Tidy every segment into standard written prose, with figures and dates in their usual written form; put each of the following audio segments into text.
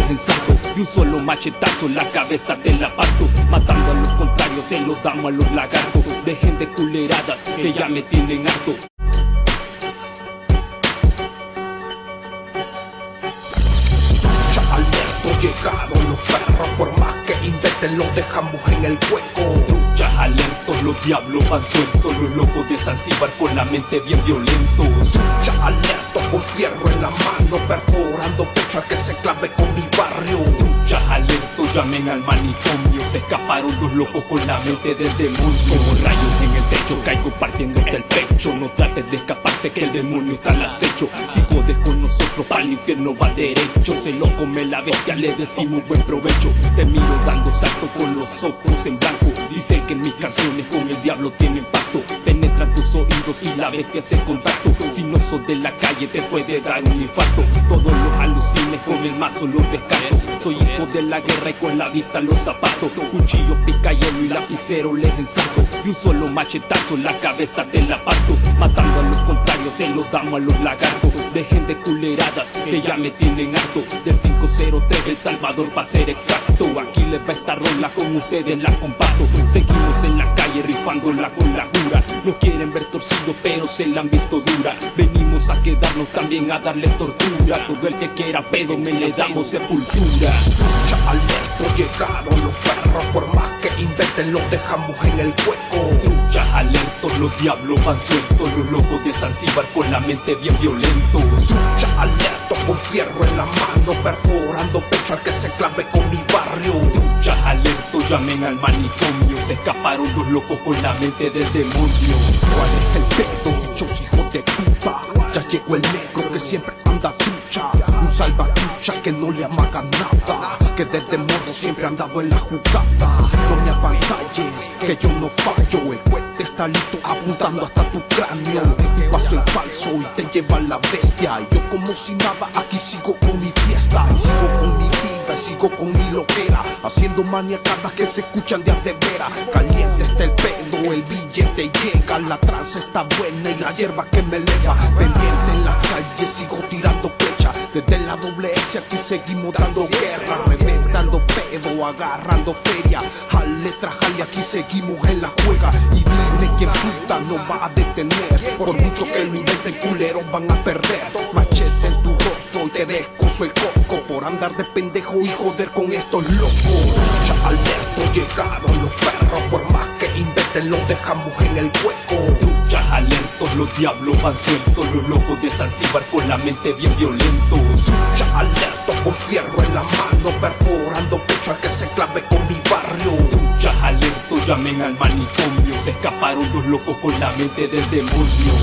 les ensarto. De un solo machetazo la cabeza te la parto. Matando a los contrarios se los damos a los lagartos. Dejen de culeradas que ya me tienen harto. Ya alerto, llegaron los perros, por más que inventen los dejamos en el hueco. Truchas alertos, los diablos van sueltos. Los locos de Zanzíbar con la mente bien violentos. Ya alerto, con fierro en la mano, perforando pecho al que se clave con mi barrio. Truchas alertos, llamen al manicomio. Se escaparon dos locos con la mente del demonio. Como rayos en el techo, caigo partiéndote el pecho. No trates de escaparte que el demonio está al acecho. Si jodes con nosotros, para el infierno va derecho. Se lo come la bestia, le decimos buen provecho. Te miro dando salto con los ojos en blanco. Dicen que mis canciones con el diablo tienen pacto. Penetran tus oídos y la bestia hace contacto. Si no sos de la calle te puede dar un infarto. Todos los alucines con el mazo los descarto. Soy hijo de la guerra y con la vista los zapatos. Cuchillo, pica hielo y lapicero les ensarto. De un solo machetazo la cabeza te la parto. Matando a los contrarios se los damos a los lagartos. Dejen de culeradas que ya me tienen harto. Del 503 El Salvador pa' ser exacto. Aquí les va esta rola, con ustedes la comparto. Seguimos en la calle rifándola con la jura. Nos quieren ver torcidos pero se la han visto dura. Venimos a quedarnos también a darle tortura. Todo el que quiera pedo me le damos sepultura. Ya alerto, llegaron los perros, por más que inventen los dejamos en el hueco. Truchas alertos, los diablos van sueltos. Los locos de Zanzíbar con la mente bien violentos. Ya alerto, con fierro en la mano, perforando pecho al que se clave con mi barrio. Truchas alertos, llamen al manicomio. Se escaparon dos locos con la mente del demonio. ¿Cuál es el pedo, dichos hijos de puta? Ya llegó el negro que siempre anda trucha. Un salvatrucha que no le amaga nada, que desde morro siempre ha andado en la jugada. No me apantalles, que yo no fallo. El cohete está listo apuntando hasta tu cráneo. Un paso en falso y te lleva la bestia. Y yo como si nada aquí sigo con mi fiesta. Y sigo con mi vida y sigo con mi loquera, haciendo maniacadas que se escuchan de a de vera. Caliente está el pelo, el billete llega. La tranza está buena y la hierba que me eleva. Pendiente en la calle sigo tirando flecha. Desde la doble S aquí seguimos dando guerra. Reventando pedo, agarrando feria. Jale tras jale aquí seguimos en la juega. Y dime quién puta no va a detener. Por mucho que lo intenten culeros van a perder. Machete en tu rostro y te descoso el coco por andar de pendejo y joder con estos locos. Ya alerto, llegaron los perros, por más que inventen los dejamos en el hueco. Truchas alertos, los diablos van sueltos. Los locos de Zanzíbar con la mente bien violentos. Ya alerto, con fierro en la mano, perforando pecho al que se clave con mi barrio. Truchas alertos, llamen al manicomio. Se escaparon dos locos con la mente del demonio.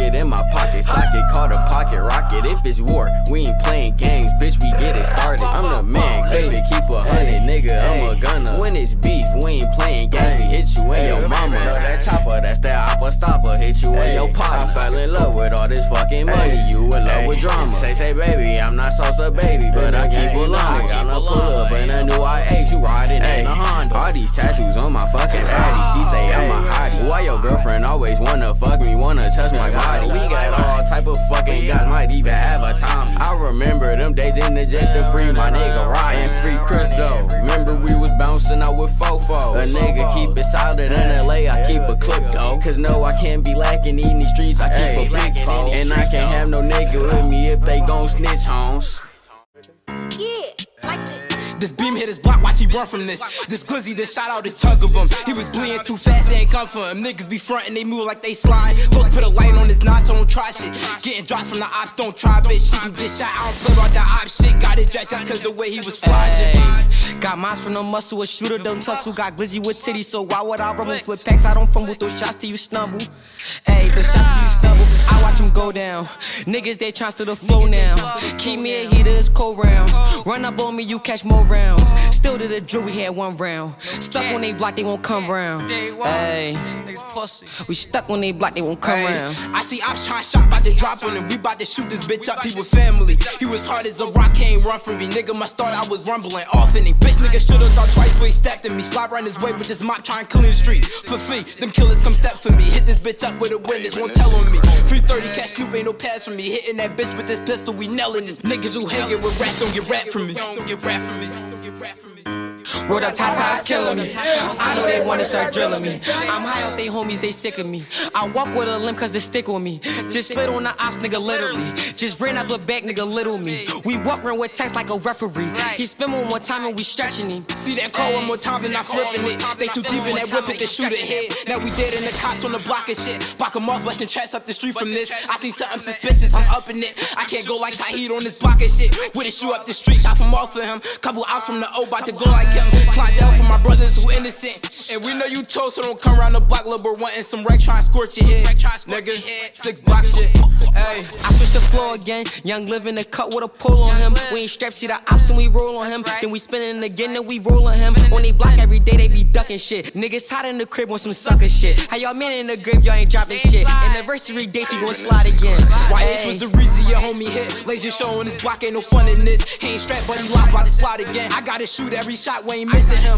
In my pocket, socket, call the pocket rocket. If it's war, we ain't playing games, bitch, we get it started. I'm the man, clip it, keep 100, nigga, I'm a gunner. When it's beef, we ain't playing games, we hit you in your mama. Know that chopper, that's that oppa stopper, hit you in your pot. I fell in love with all this fucking money, you in love with drama. Say, baby, I'm not salsa, baby, but I keep it long. I'm a pull up in a new I8, you riding in a Honda. All these tattoos on my fucking body, she say I'm a hottie. Why your girlfriend always wanna fuck me, wanna touch my body? We got all type of fucking guys, might even have a Tommy. I remember them days in the just to free my nigga Ryan, free Chris though. Remember we was bouncing out with Fofo. A nigga keep it solid in LA, I keep a clip though. Cause no, I can't be lacking in these streets, I keep a big pole. And I can't have no nigga with me if they gon' snitch, homes. Yeah, like this. This beam hit his block, watch he run from this. This glizzy, this shot out a chunk of him. He was bleeding too fast, they ain't come for him. Niggas be frontin', they move like they slide. Folks put a light on his notch, don't try shit. Getting dropped from the ops, don't try, bitch. She can get shot, I don't play about that op shit. Got it dredged just cause the way he was flying. Got mines from the muscle, a shooter don't tussle. Got glizzy with titties, so why would I run with flip packs? I don't fumble those shots till you stumble. Ayy, those shots till you stumble. I watch them go down. Niggas, they tryna to the flow now. Keep me a heater, it's cold round. Run up on me, you catch more rounds. Still to the drill, we had 1 round. Stuck on they block, they won't come round. Hey, we stuck on they block, they won't come round. I see ops trying shot, about to drop on him. We about to shoot this bitch up, he was family. He was hard as a rock, can't run from me. Nigga must thought I was rumbling off in him. Bitch nigga should've thought twice before he stepped in me. Slide right his way with this mop, try and clean the street. For free, them killers come step for me. Hit this bitch up with a witness, won't tell on me. 330 cash Snoop, ain't no pass from me. Hitting that bitch with this pistol, we nailing this. Niggas who hang it with rats don't get rap from me. Don't get rap from me. Don't get rap from me. Rolled up Tata's killing me. I know they wanna start drilling me. I'm high off they homies, they sick of me. I walk with a limp cause they stick on me. Just slid on the ops, nigga, literally. Just ran out the back, nigga, little me. We walk around with text like a referee. He spin one more time and we stretching him. See that call one more time and I'm flipping it. They too deep in that whip it to shoot it head. Now we dead and the cops on the block and shit. Block 'em off, busting traps up the street from this. I seen something suspicious, I'm up in it. I can't go like Tahid on this block and shit. With a shoe up the street, shot from off of him. Couple out from the O, bout to go like him. Slide down for my brothers who innocent. And we know you told, so don't come around the block, little bro, wanting some wreck, try and scorch your head. Nigga, 6 block shit. Hey. I switched the floor again. Young living the cut with a pull on him. We ain't strapped, see the ops and we roll on him. Then we spinning again, then we roll on him. On they block every day, they be ducking shit. Niggas hot in the crib on some sucker shit. How y'all men in the grave, y'all ain't dropping shit. Anniversary date, you gon' slide again. YH was the reason your homie hit. Laser show on this block, ain't no fun in this. He ain't strapped, but he locked by the slide again. I gotta shoot every shot, we ain't missing him.